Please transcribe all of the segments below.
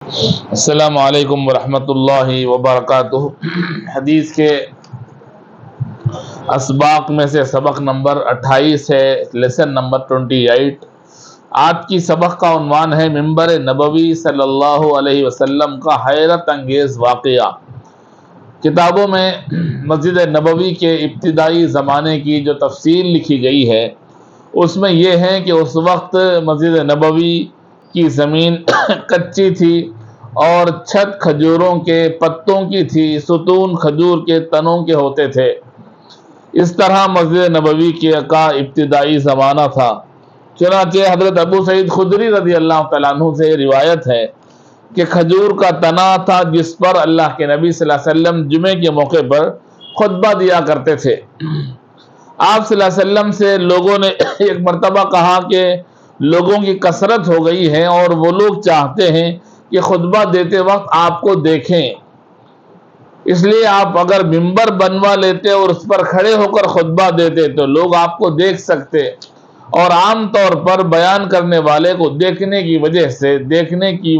السلام علیکم ورحمۃ اللہ وبرکاتہ۔ حدیث کے اسباق میں سے سبق نمبر 28 ہے، لیسن نمبر 28۔ آج کی سبق کا عنوان ہے منبر نبوی صلی اللہ علیہ وسلم کا حیرت انگیز واقعہ۔ کتابوں میں مسجد نبوی کے ابتدائی زمانے کی جو تفصیل لکھی گئی ہے اس میں یہ ہے کہ اس وقت مسجد نبوی کی زمین کچی تھی اور چھت کھجوروں کے پتوں کی تھی، ستون کھجور کے تنوں کے ہوتے تھے۔ اس طرح مسجد نبوی کا ابتدائی زمانہ تھا۔ چنانچہ حضرت ابو سعید خدری رضی اللہ تعالیٰ عنہ سے روایت ہے کہ کھجور کا تنا تھا جس پر اللہ کے نبی صلی اللہ علیہ وسلم جمعے کے موقع پر خطبہ دیا کرتے تھے۔ آپ صلی اللہ علیہ وسلم سے لوگوں نے ایک مرتبہ کہا کہ لوگوں کی کثرت ہو گئی ہے اور وہ لوگ چاہتے ہیں کہ خطبہ دیتے وقت آپ کو دیکھیں، اس لیے آپ اگر منبر بنوا لیتے اور اس پر کھڑے ہو کر خطبہ دیتے تو لوگ آپ کو دیکھ سکتے، اور عام طور پر بیان کرنے والے کو دیکھنے کی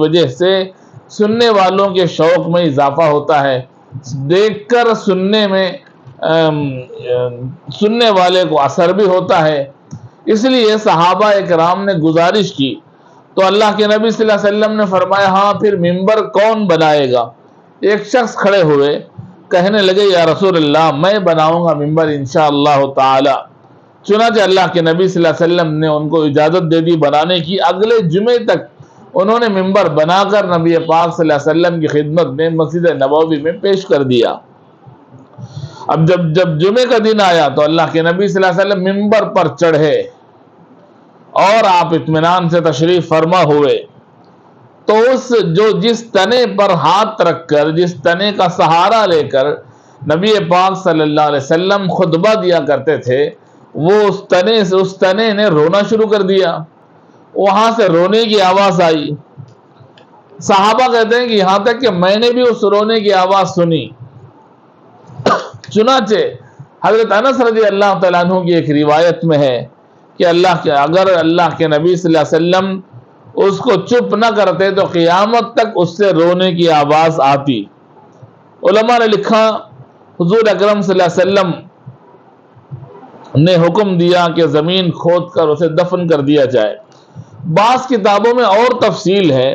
وجہ سے سننے والوں کے شوق میں اضافہ ہوتا ہے، دیکھ کر سننے والے کو اثر بھی ہوتا ہے۔ اس لیے صحابہ اکرام نے گزارش کی تو اللہ کے نبی صلی اللہ علیہ وسلم نے فرمایا ہاں پھر منبر کون بنائے گا؟ ایک شخص کھڑے ہوئے، کہنے لگے یا رسول اللہ میں بناؤں گا منبر انشاءاللہ تعالی۔ چنانچہ اللہ کے نبی صلی اللہ علیہ وسلم نے ان کو اجازت دے دی بنانے کی۔ اگلے جمعے تک انہوں نے منبر بنا کر نبی پاک صلی اللہ علیہ وسلم کی خدمت میں مسجد نبوی میں پیش کر دیا۔ اب جب جمعے کا دن آیا تو اللہ کے نبی صلی اللہ علیہ وسلم منبر پر چڑھے اور آپ اطمینان سے تشریف فرما ہوئے تو جس تنے پر ہاتھ رکھ کر، جس تنے کا سہارا لے کر نبی پاک صلی اللہ علیہ وسلم خطبہ دیا کرتے تھے، وہ اس تنے نے رونا شروع کر دیا۔ وہاں سے رونے کی آواز آئی۔ صحابہ کہتے ہیں کہ یہاں تک کہ میں نے بھی اس رونے کی آواز سنی۔ چنانچہ حضرت انس رضی اللہ تعالیٰ عنہ کی ایک روایت میں ہے کہ اگر اللہ کے نبی صلی اللہ علیہ وسلم اس کو چپ نہ کرتے تو قیامت تک اس سے رونے کی آواز آتی۔ علماء نے لکھا حضور اکرم صلی اللہ علیہ وسلم نے حکم دیا کہ زمین کھود کر اسے دفن کر دیا جائے۔ بعض کتابوں میں اور تفصیل ہے،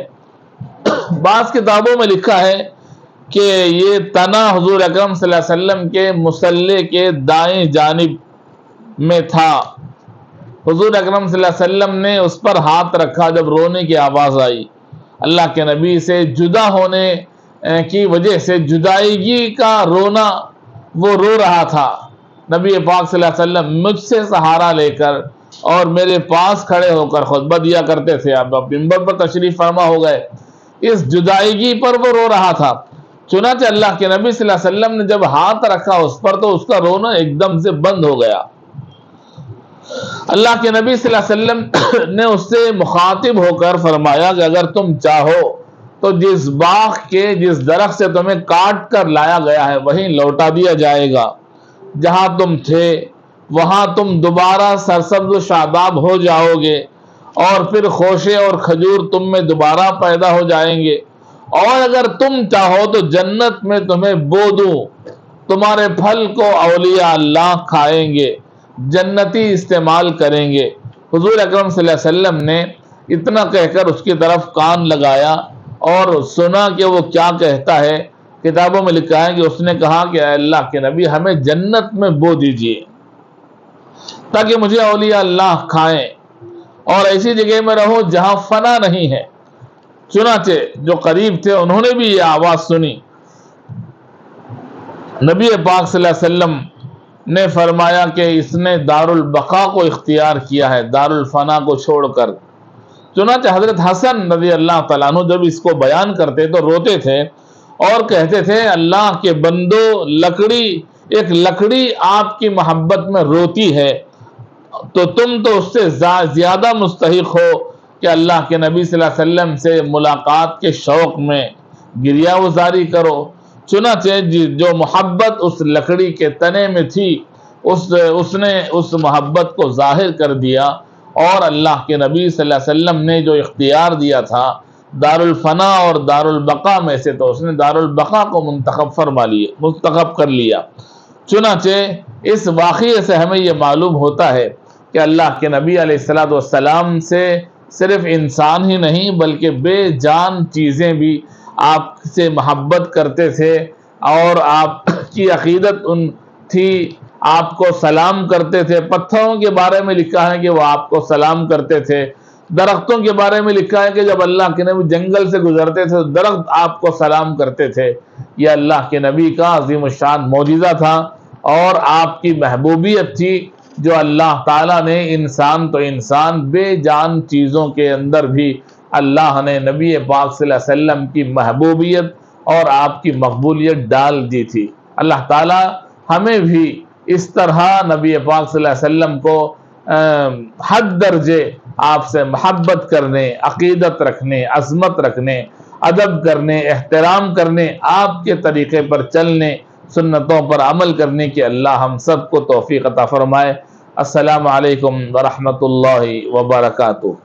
بعض کتابوں میں لکھا ہے کہ یہ تنا حضور اکرم صلی اللہ علیہ وسلم کے مصلی کے دائیں جانب میں تھا۔ حضور اکرم صلی اللہ علیہ وسلم نے اس پر ہاتھ رکھا جب رونے کی آواز آئی۔ اللہ کے نبی سے جدا ہونے کی وجہ سے جدائیگی کا رونا وہ رو رہا تھا۔ نبی پاک صلی اللہ علیہ وسلم مجھ سے سہارا لے کر اور میرے پاس کھڑے ہو کر خطبہ دیا کرتے تھے، اب منبر پر تشریف فرما ہو گئے، اس جدائیگی پر وہ رو رہا تھا۔ چنانچہ اللہ کے نبی صلی اللہ علیہ وسلم نے جب ہاتھ رکھا اس پر تو اس کا رونا ایک دم سے بند ہو گیا۔ اللہ کے نبی صلی اللہ علیہ وسلم نے اس سے مخاطب ہو کر فرمایا کہ اگر تم چاہو تو جس باغ کے جس درخت سے تمہیں کاٹ کر لایا گیا ہے وہیں لوٹا دیا جائے گا، جہاں تم تھے وہاں تم دوبارہ سرسبز و شاداب ہو جاؤ گے، اور پھر خوشے اور کھجور تم میں دوبارہ پیدا ہو جائیں گے، اور اگر تم چاہو تو جنت میں تمہیں بو دوں، تمہارے پھل کو اولیاء اللہ کھائیں گے، جنتی استعمال کریں گے۔ حضور اکرم صلی اللہ علیہ وسلم نے اتنا کہہ کر اس کی طرف کان لگایا اور سنا کہ وہ کیا کہتا ہے۔ کتابوں میں لکھا ہے کہ اس نے کہا کہ اے اللہ کے نبی ہمیں جنت میں بو دیجئے تاکہ مجھے اولیاء اللہ کھائیں اور ایسی جگہ میں رہو جہاں فنا نہیں ہے۔ چنانچہ جو قریب تھے انہوں نے بھی یہ آواز سنی۔ نبی پاک صلی اللہ علیہ وسلم نے فرمایا کہ اس نے دار البقاء کو اختیار کیا ہے، دار الفنا کو چھوڑ کر۔ چنانچہ حضرت حسن رضی اللہ تعالیٰ عنہ جب اس کو بیان کرتے تو روتے تھے اور کہتے تھے اللہ کے بندو، ایک لکڑی آپ کی محبت میں روتی ہے تو تم تو اس سے زیادہ مستحق ہو کہ اللہ کے نبی صلی اللہ علیہ وسلم سے ملاقات کے شوق میں گریہ وزاری کرو۔ چنانچہ جو محبت اس لکڑی کے تنے میں تھی اس نے اس محبت کو ظاہر کر دیا، اور اللہ کے نبی صلی اللہ علیہ وسلم نے جو اختیار دیا تھا دار الفنا اور دار البقا میں سے، تو اس نے دار البقا کو منتخب کر لیا۔ چنانچہ اس واقعے سے ہمیں یہ معلوم ہوتا ہے کہ اللہ کے نبی علیہ الصلوۃ والسلام سے صرف انسان ہی نہیں بلکہ بے جان چیزیں بھی آپ سے محبت کرتے تھے، اور آپ کی عقیدت ان تھی، آپ کو سلام کرتے تھے۔ پتھروں کے بارے میں لکھا ہے کہ وہ آپ کو سلام کرتے تھے، درختوں کے بارے میں لکھا ہے کہ جب اللہ کے نبی جنگل سے گزرتے تھے تو درخت آپ کو سلام کرتے تھے۔ یہ اللہ کے نبی کا عظیم الشان معجزہ تھا اور آپ کی محبوبیت تھی، جو اللہ تعالیٰ نے انسان تو انسان بے جان چیزوں کے اندر بھی اللہ نے نبی پاک صلی اللہ علیہ وسلم کی محبوبیت اور آپ کی مقبولیت ڈال دی تھی۔ اللہ تعالیٰ ہمیں بھی اس طرح نبی پاک صلی اللہ علیہ وسلم کو حد درجے آپ سے محبت کرنے، عقیدت رکھنے، عظمت رکھنے، ادب کرنے، احترام کرنے، آپ کے طریقے پر چلنے، سنتوں پر عمل کرنے کی اللہ ہم سب کو توفیق عطا فرمائے۔ السلام علیکم ورحمۃ اللہ وبرکاتہ۔